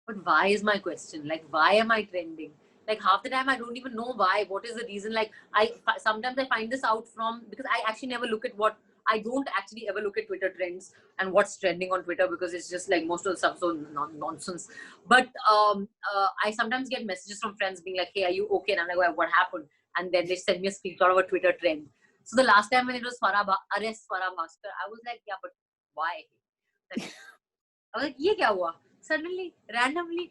But why is my question? Like, why am I trending? Like half the time I don't even know why. What is the reason? Like sometimes I find this out from, because I actually never look at I don't actually ever look at Twitter trends and what's trending on Twitter, because it's just like most of the stuff so nonsense. But I sometimes get messages from friends being like, "Hey, are you okay?" And I'm like, well, "What happened?" And then they send me a screenshot of a Twitter trend. So the last time when it was arrest Swara Bhasker, I was like, "Yeah, but why?" Like, I was like, "Ye kya hua?" Suddenly, randomly.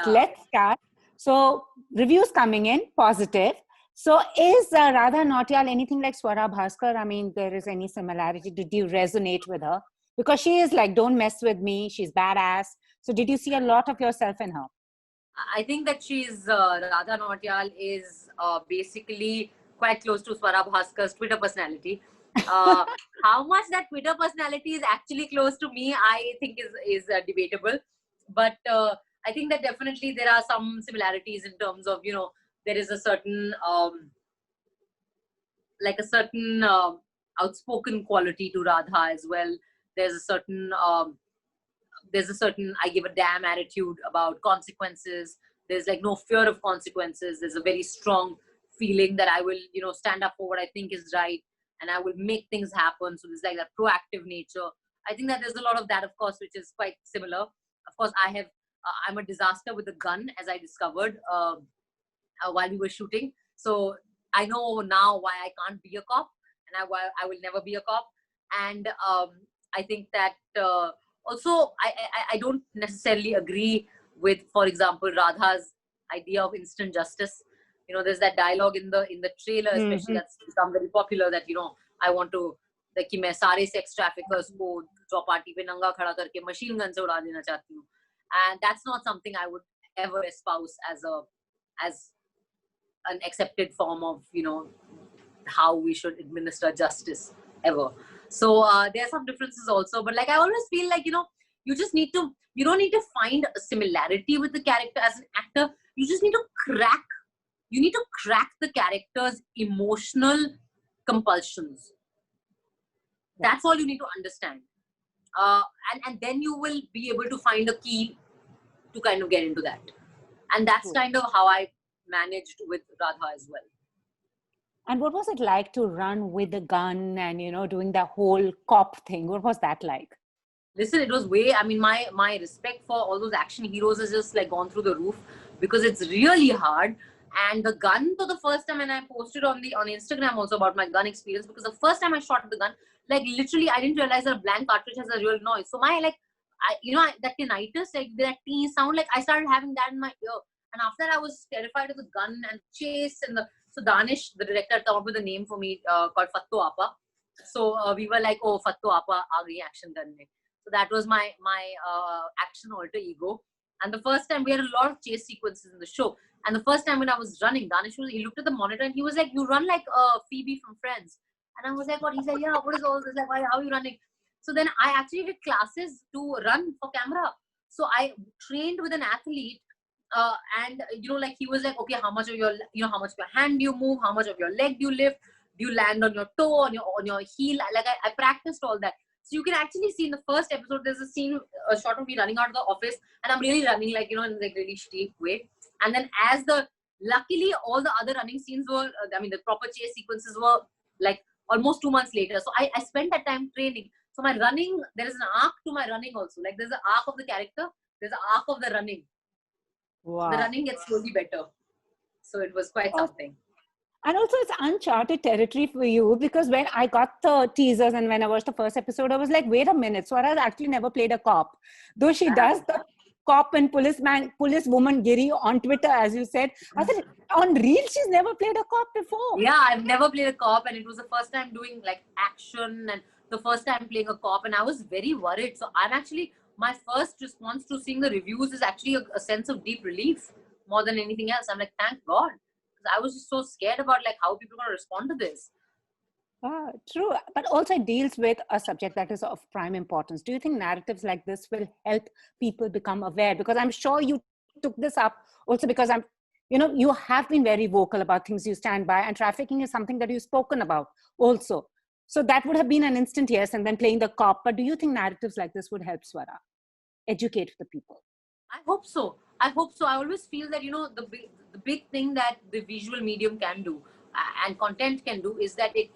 Let's start. So reviews coming in positive. So is Radha Nautiyal anything like Swara Bhasker? I mean, there is any similarity? Did you resonate with her? Because she is like, don't mess with me. She's badass. So did you see a lot of yourself in her? I think that she's Radha Nautiyal is basically quite close to Swara Bhaskar's Twitter personality. How much that Twitter personality is actually close to me, I think is debatable. But I think that definitely there are some similarities in terms of, you know, there is a certain outspoken quality to Radha as well. There's a certain I give a damn attitude about consequences. There's like no fear of consequences. There's a very strong feeling that I will, you know, stand up for what I think is right, and I will make things happen. So there's like that proactive nature. I think that there's a lot of that, of course, which is quite similar. Of course, I'm a disaster with a gun, as I discovered while we were shooting. So I know now why I can't be a cop, and why I will never be a cop. And I think that also I don't necessarily agree with, for example, Radha's idea of instant justice. You know, there's that dialogue in the trailer, especially, that's become very popular, that, you know, I want to, like, कि मैं सारे sex traffickers को चौपाटी पे नंगा खड़ा करके machine gun से उड़ा देना चाहती हूँ. And that's not something I would ever espouse as an accepted form of, you know, how we should administer justice ever. So there are some differences also, but like I always feel like, you know, you don't need to find a similarity with the character as an actor. You just need to crack the character's emotional compulsions. That's all you need to understand. And then you will be able to find a key to kind of get into that. And that's kind of how I managed with Radha as well. And what was it like to run with a gun and, you know, doing the whole cop thing? What was that like? Listen, it was I mean, my respect for all those action heroes has just like gone through the roof, because it's really hard. And the gun, for the first time, and I posted on Instagram also about my gun experience, because the first time I shot the gun, like literally I didn't realize that a blank cartridge has a real noise. So that tinnitus, like that teen sound, like I started having that in my ear. And after that, I was terrified of the gun and chase. So Danish, the director, came up with a name for me called Fatto Apa. So we were like, oh, Fatto Apa, aa gayi action gun mein. So that was my action alter ego. And the first time, we had a lot of chase sequences in the show. And the first time when I was running, Danish he looked at the monitor and he was like, "You run like Phoebe from Friends." And I was like, "What?" He's like, "Yeah, what is all this? Like, how are you running?" So then I actually did classes to run for camera. So I trained with an athlete. And you know, like he was like, "Okay, how much of your hand do you move? How much of your leg do you lift? Do you land on your toe, on your heel?" Like I practiced all that. So you can actually see in the first episode, there's a shot of me running out of the office, and I'm really running, like, you know, in like really steep way. And then luckily all the other running scenes were, the proper chase sequences were like almost 2 months later. So I spent that time training. So my running, there is an arc to my running also. Like there's an arc of the character, there's an arc of the running. Wow. So the running gets slowly better. So it was quite something. And also it's uncharted territory for you, because when I got the teasers and when I watched the first episode, I was like, wait a minute, Swara has actually never played a cop. Though she does the cop and policewoman giri on Twitter, as you said. I said, on real, she's never played a cop before. Yeah, I've never played a cop, and it was the first time doing like action and the first time playing a cop, and I was very worried. So my first response to seeing the reviews is actually a sense of deep relief more than anything else. I'm like, thank God. I was just so scared about like how people are going to respond to this. True. But also it deals with a subject that is of prime importance. Do you think narratives like this will help people become aware? Because I'm sure you took this up also because you have been very vocal about things you stand by, and trafficking is something that you've spoken about also. So that would have been an instant yes, and then playing the cop. But do you think narratives like this would help, Swara? Educate the people? I hope so. I hope so. I always feel that, the big thing that the visual medium can do and content can do is that it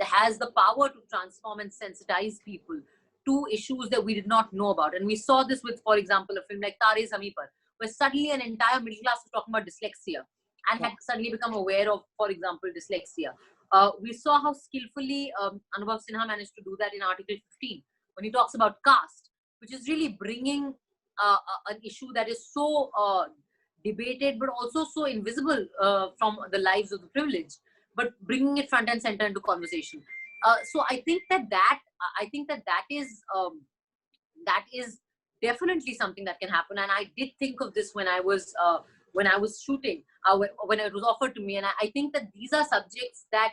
has the power to transform and sensitize people to issues that we did not know about. And we saw this with, for example, a film like Tare Zameen Par, where suddenly an entire middle class was talking about dyslexia and had suddenly become aware of, for example, dyslexia. We saw how skillfully Anubhav Sinha managed to do that in Article 15 when he talks about caste, which is really bringing an issue that is so debated but also so invisible from the lives of the privileged, but bringing it front and center into conversation. So I think that is definitely something that can happen. And I did think of this when I was shooting, when it was offered to me. And I think that these are subjects that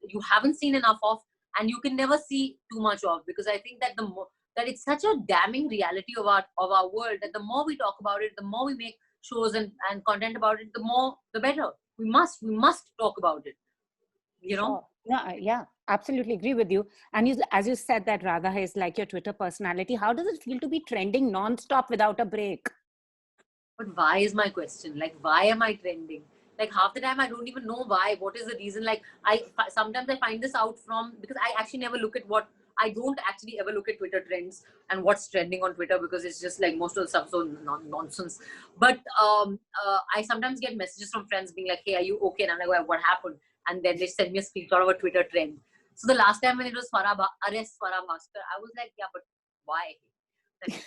you haven't seen enough of, and you can never see too much of, because I think that that it's such a damning reality of our world, that the more we talk about it, the more we make shows and content about it, the better. We must talk about it. Sure. Yeah, absolutely agree with you. And as you said that Radha is like your Twitter personality, how does it feel to be trending non-stop without a break? But why is my question? Like, why am I trending? Like, half the time I don't even know why. What is the reason? Like, sometimes I find this out because I actually never look at I don't actually ever look at Twitter trends and what's trending on Twitter, because it's just like most of the stuff so nonsense. But I sometimes get messages from friends being like, "Hey, are you okay?" And I'm like, well, "What happened?" And then they send me a screenshot of a Twitter trend. So the last time when it was arrest Swara Bhasker, I was like, "Yeah, but why?" Like,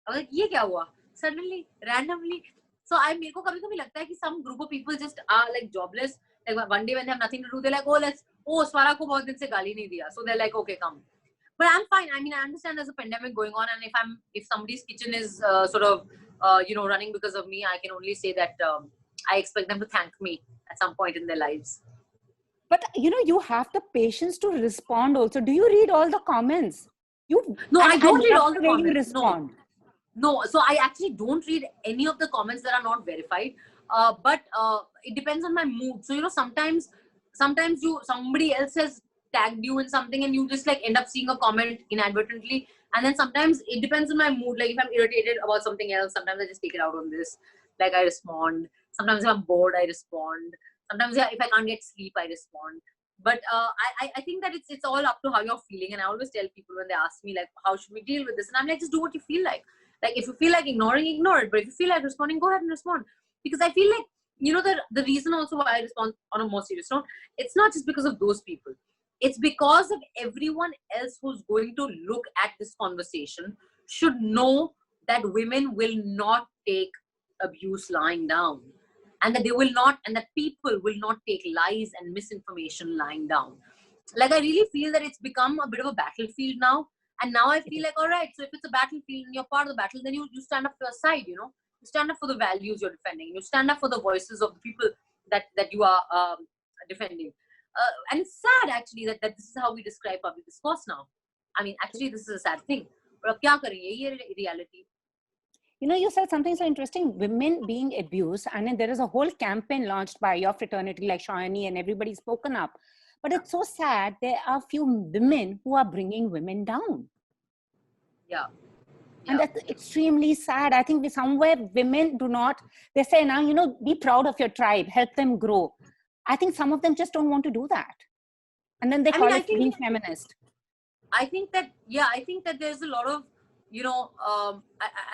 I was like, "ये क्या हुआ?" Suddenly, randomly. So मेरे को कभी-कभी लगता है कि some group of people just are like jobless. Like one day when they have nothing to do, they're like, Swara को बहुत दिन से गाली नहीं दिया. So they're like, okay, come. But I'm fine. I mean, I understand there's a pandemic going on, and if somebody's kitchen is sort of running because of me, I can only say that I expect them to thank me at some point in their lives. But you have the patience to respond also. Do you read all the comments? I don't read all the comments. Respond. No, so I actually don't read any of the comments that are not verified. But it depends on my mood. So sometimes somebody else has tagged you in something and you just like end up seeing a comment inadvertently. And then sometimes it depends on my mood. Like if I'm irritated about something else, sometimes I just take it out on this. Like I respond. Sometimes if I'm bored, I respond. Sometimes if I can't get sleep, I respond. But I think that it's all up to how you're feeling. And I always tell people when they ask me like, how should we deal with this? And I'm like, just do what you feel like. Like if you feel like ignoring, ignore it. But if you feel like responding, go ahead and respond. Because I feel like, the reason also why I respond on a more serious note, it's not just because of those people. It's because of everyone else who's going to look at this conversation should know that women will not take abuse lying down. And that people will not take lies and misinformation lying down. Like I really feel that it's become a bit of a battlefield now. And now I feel like, all right, so if it's a battlefield and you're part of the battle, then you stand up for your side, You stand up for the values you're defending. You stand up for the voices of the people that you are defending. And it's sad, actually, that this is how we describe public discourse now. I mean, actually, this is a sad thing. But kya kare, ye reality. You said something so interesting, women being abused. And then there is a whole campaign launched by your fraternity, like Shayani, and everybody's spoken up. But it's so sad. There are few women who are bringing women down. Yeah. And that's extremely sad. I think somewhere women do not, they say now, be proud of your tribe, help them grow. I think some of them just don't want to do that. And then they call it being feminist. I think that there's a lot of,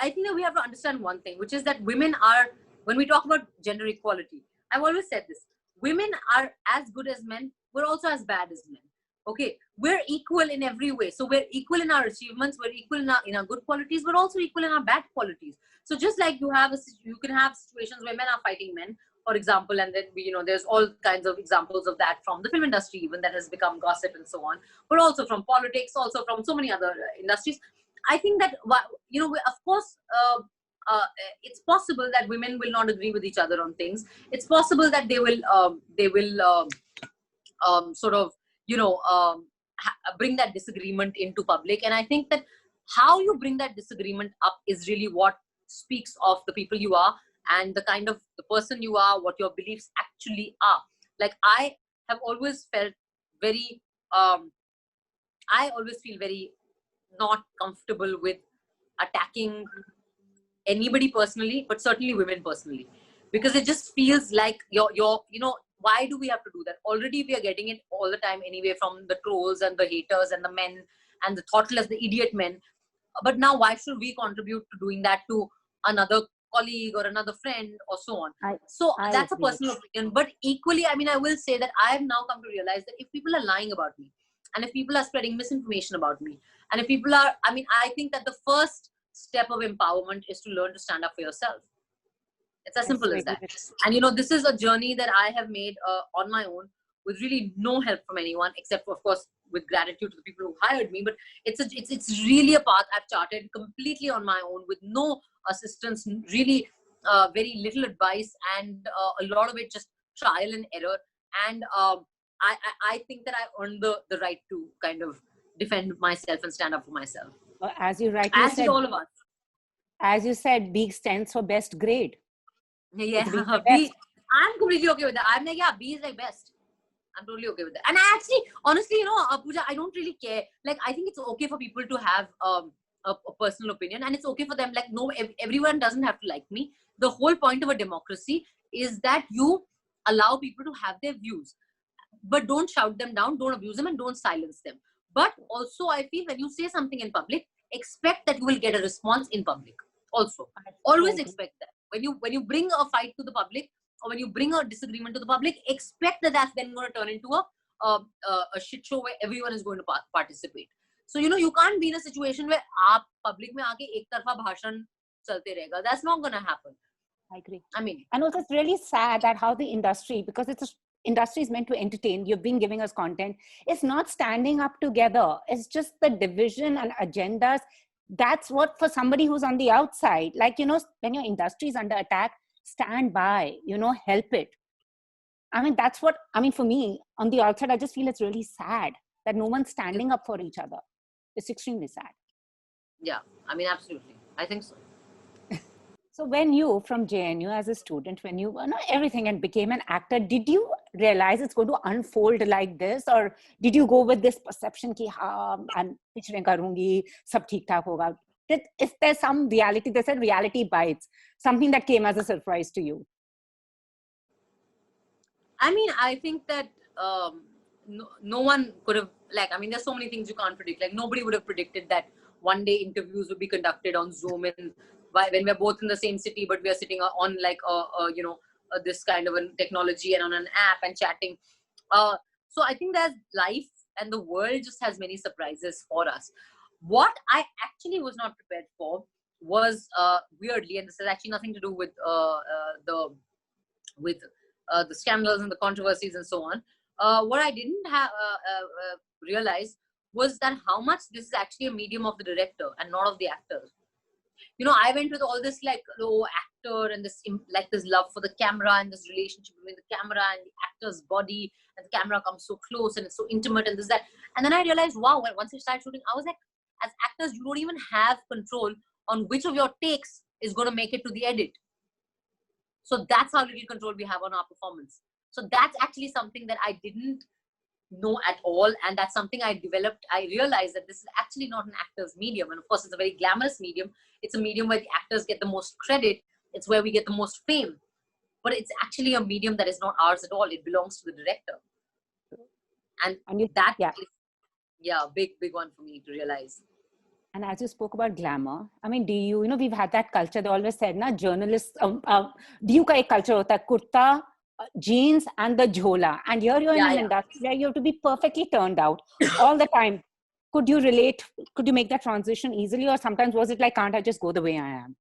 I think that we have to understand one thing, which is that women are, when we talk about gender equality, I've always said this, women are as good as men, we're also as bad as men. Okay, we're equal in every way. So we're equal in our achievements, we're equal in our good qualities, we're also equal in our bad qualities. So just like you can have situations where men are fighting men, for example, and then there's all kinds of examples of that from the film industry, even that has become gossip and so on, but also from politics, also from so many other industries. I think that of course it's possible that women will not agree with each other on things. It's possible that they will sort of bring that disagreement into public. And I think that how you bring that disagreement up is really what speaks of the people you are and the kind of the person you are, what your beliefs actually are. Like I have always felt very, I always feel very not comfortable with attacking anybody personally, but certainly women personally, because it just feels like why do we have to do that? Already we are getting it all the time anyway from the trolls and the haters and the men and the thoughtless, the idiot men. But now why should we contribute to doing that to another colleague or another friend or so on? So I that's a agree. personal opinion. But equally, I mean, I will say that I have now come to realize that if people are lying about me, and if people are spreading misinformation about me, and if people are, I mean, I think that the first step of empowerment is to learn to stand up for yourself. It's as simple as that. And this is a journey that I have made on my own, with really no help from anyone, except for, of course, with gratitude to the people who hired me. But it's really a path I've charted completely on my own, with no assistance, really very little advice, and a lot of it just trial and error. And I think that I earned the right to kind of defend myself and stand up for myself. As you rightly As said, did all of us. As you said, B stands for best grade. Yeah, B. I'm completely okay with that. I'm like, yeah, B is like best. I'm totally okay with that. And I actually, honestly, Pooja, I don't really care. Like, I think it's okay for people to have a personal opinion, and it's okay for them. Like, no, everyone doesn't have to like me. The whole point of a democracy is that you allow people to have their views, but don't shout them down, don't abuse them, and don't silence them. But also, I feel when you say something in public, expect that you will get a response in public. Also, always expect that. When you bring a fight to the public, or when you bring a disagreement to the public, expect that that's then going to turn into a shit show where everyone is going to participate. So you can't be in a situation where aap public mein aake ek tarfa bhashan chalte rahega. That's not going to happen. I agree. I mean, and also it's really sad that how the industry, because industry is meant to entertain, you've been giving us content, it's not standing up together. It's just the division and agendas. That's what, for somebody who's on the outside, like, when your industry is under attack, stand by, help it. I mean, that's what, for me, on the outside, I just feel it's really sad that no one's standing up for each other. It's extremely sad. Yeah, I mean, absolutely. I think so. So when you, from JNU as a student, when you were everything and became an actor, did you realize it's going to unfold like this? Or did you go with this perception ki, I'm pichne karungi, sab theek thaak hoga? Is there some reality? They said reality bites. Something that came as a surprise to you. I mean, I think that no one could have, there's so many things you can't predict. Like, nobody would have predicted that one day interviews would be conducted on Zoom when we're both in the same city, but we are sitting on this kind of a technology and on an app and chatting. So I think that life and the world just has many surprises for us. What I actually was not prepared for was weirdly, and this has actually nothing to do with the scandals and the controversies and so on. What I didn't realize was that how much this is actually a medium of the director and not of the actors. I went with all this actor and this love for the camera and this relationship between the camera and the actor's body, and the camera comes so close and it's so intimate and this, that. And then I realized, wow, once I started shooting, I was like, as actors, you don't even have control on which of your takes is going to make it to the edit. So that's how little control we have on our performance. So that's actually something that I didn't know at all. And that's something I developed. I realized that this is actually not an actor's medium. And of course, it's a very glamorous medium. It's a medium where the actors get the most credit. It's where we get the most fame. But it's actually a medium that is not ours at all. It belongs to the director. And that is, big one for me to realize. And as you spoke about glamour, I mean, do you, we've had that culture. They always said, journalists, DU ka ek culture hota hai, kurta, jeans and the jhola. And here you're in an industry where you have to be perfectly turned out all the time. Could you relate? Could you make that transition easily? Or sometimes was it like, can't I just go the way I am?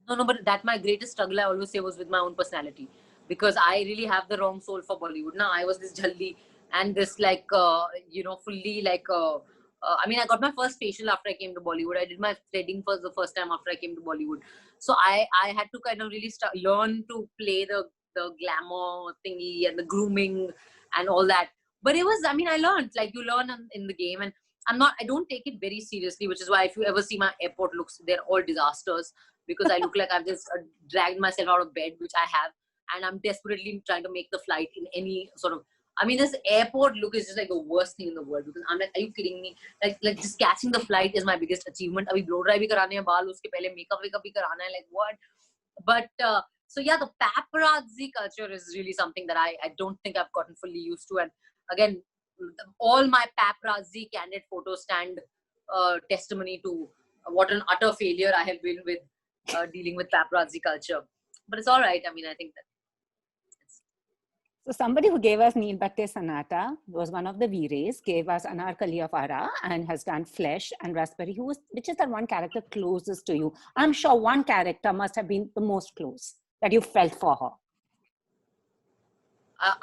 No, but that my greatest struggle, I always say, was with my own personality. Because I really have the wrong soul for Bollywood. Now, I was this jaldi and this fully I got my first facial after I came to Bollywood. I did my threading for the first time after I came to Bollywood. So I had to kind of really learn to play the glamour thingy and the grooming and all that. But it was, I learned, you learn in the game, and I don't take it very seriously, which is why if you ever see my airport looks, they're all disasters, because I look like I've just dragged myself out of bed, which I have, and I'm desperately trying to make the flight in any sort of I mean, this airport look is just like the worst thing in the world, because I'm like, are you kidding me? Like just catching the flight is my biggest achievement. Abhi blow dry bhi karane hain, baal uske pehle makeup bhi karana hai, like what? But so yeah, the paparazzi culture is really something that I don't think I've gotten fully used to. And again, all my paparazzi candid photos stand testimony to what an utter failure I have been with dealing with paparazzi culture. But it's all right. I mean, I think that. So somebody who gave us Nil Battey Sannata was one of the Veereys, gave us Anaarkali of Aarah, and has done Flesh and Raspberry. Which is that one character closest to you? I'm sure one character must have been the most close that you felt for her.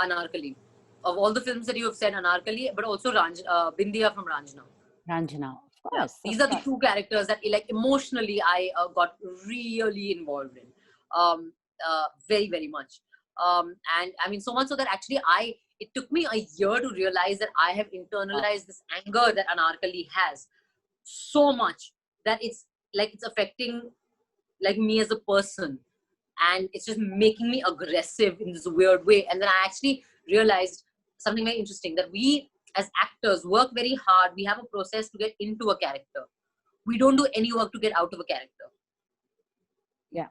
Anaarkali. Of all the films that you have said, Anaarkali, but also Bindiya from Raanjhanaa. Raanjhanaa, of course. Yeah. These are the two characters that, like, emotionally I got really involved in, very, very much. And I mean, so much so that actually it took me a year to realize that I have internalized this anger that Anaarkali has so much that it's affecting like me as a person, and it's just making me aggressive in this weird way. And then I actually realized something very interesting, that we as actors work very hard. We have a process to get into a character. We don't do any work to get out of a character. Yeah.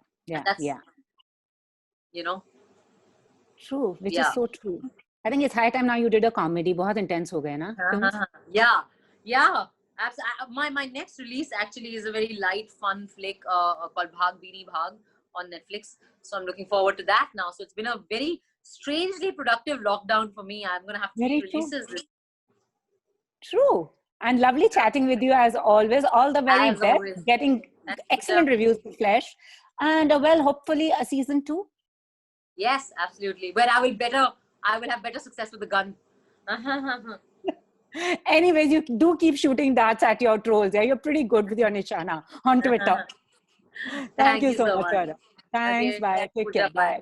You know? True, which is so true. I think it's high time now you did a comedy. बहुत intense हो गए ना? Yeah. My next release actually is a very light, fun flick called Bhag Beanie Bhag on Netflix. So I'm looking forward to that now. So it's been a very strangely productive lockdown for me. I'm going to have 3 releases. True. And lovely chatting with you as always. All the very best. Always. Getting excellent reviews for Flesh. And well, hopefully a season 2. Yes, absolutely. But I will have better success with the gun. Anyways, you do keep shooting darts at your trolls. Yeah, you're pretty good with your nishana on Twitter. Thank you so much. Thanks. Okay. Bye. Take care. Bye.